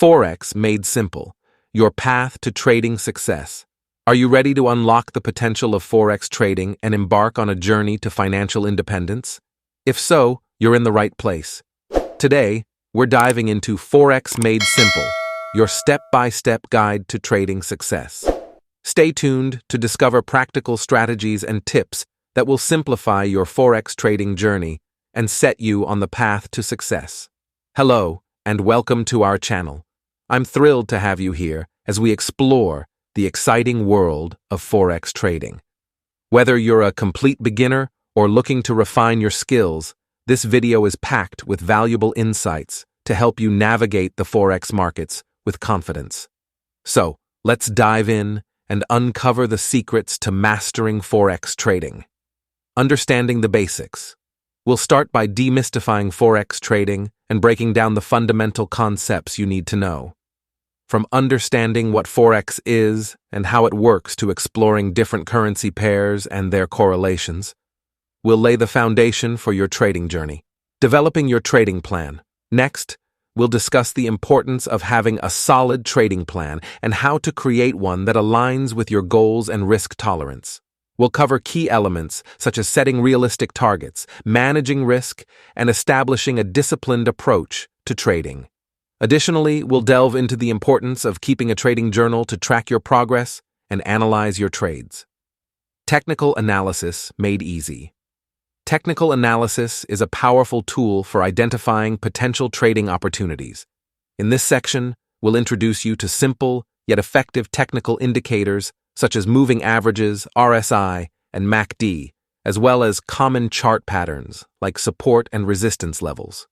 Forex made simple, your path to trading success. Are you ready to unlock the potential of Forex trading and embark on a journey to financial independence? If so, you're in the right place. Today, we're diving into Forex Made Simple, your step-by-step guide to trading success. Stay tuned to discover practical strategies and tips that will simplify your Forex trading journey and set you on the path to success. Hello, and welcome to our channel. I'm thrilled to have you here as we explore the exciting world of Forex trading. Whether you're a complete beginner or looking to refine your skills, this video is packed with valuable insights to help you navigate the Forex markets with confidence. So, let's dive in and uncover the secrets to mastering Forex trading. Understanding the basics. We'll start by demystifying Forex trading and breaking down the fundamental concepts you need to know. From understanding what Forex is and how it works to exploring different currency pairs and their correlations, we'll lay the foundation for your trading journey. Developing your trading plan. Next, we'll discuss the importance of having a solid trading plan and how to create one that aligns with your goals and risk tolerance. We'll cover key elements such as setting realistic targets, managing risk, and establishing a disciplined approach to trading. Additionally, we'll delve into the importance of keeping a trading journal to track your progress and analyze your trades. Technical analysis made easy. Technical analysis is a powerful tool for identifying potential trading opportunities. In this section, we'll introduce you to simple yet effective technical indicators such as moving averages, RSI, and MACD, as well as common chart patterns like support and resistance levels.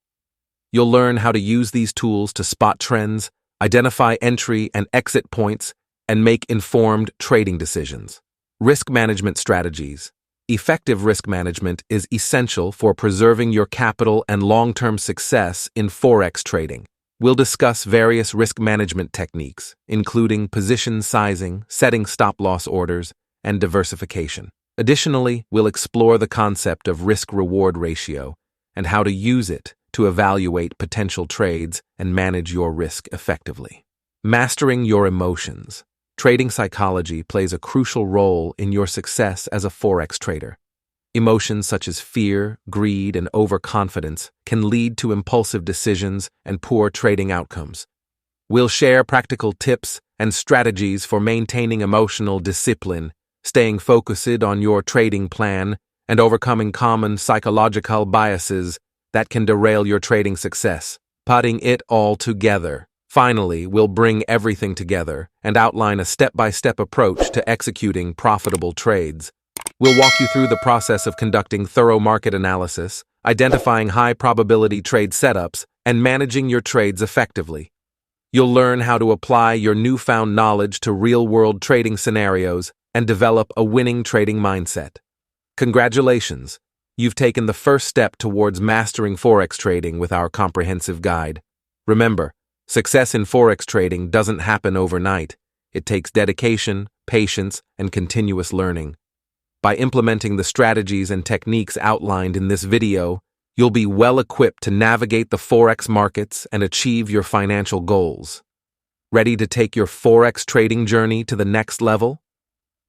You'll learn how to use these tools to spot trends, identify entry and exit points, and make informed trading decisions. Risk management strategies. Effective risk management is essential for preserving your capital and long-term success in Forex trading. We'll discuss various risk management techniques, including position sizing, setting stop-loss orders, and diversification. Additionally, we'll explore the concept of risk-reward ratio and how to use it to evaluate potential trades and manage your risk effectively. Mastering your emotions. Trading psychology plays a crucial role in your success as a Forex trader. Emotions such as fear, greed, and overconfidence can lead to impulsive decisions and poor trading outcomes. We'll share practical tips and strategies for maintaining emotional discipline, staying focused on your trading plan, and overcoming common psychological biases that can derail your trading success. Putting it all together. Finally, we'll bring everything together and outline a step-by-step approach to executing profitable trades. We'll walk you through the process of conducting thorough market analysis, identifying high-probability trade setups, and managing your trades effectively. You'll learn how to apply your newfound knowledge to real-world trading scenarios and develop a winning trading mindset. Congratulations! You've taken the first step towards mastering Forex trading with our comprehensive guide. Remember, success in Forex trading doesn't happen overnight. It takes dedication, patience, and continuous learning. By implementing the strategies and techniques outlined in this video, you'll be well equipped to navigate the Forex markets and achieve your financial goals. Ready to take your Forex trading journey to the next level?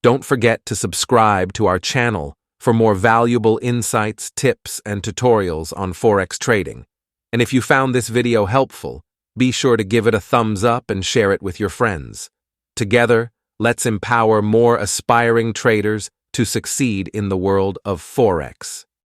Don't forget to subscribe to our channel for more valuable insights, tips, and tutorials on Forex trading. And if you found this video helpful, be sure to give it a thumbs up and share it with your friends. Together, let's empower more aspiring traders to succeed in the world of Forex.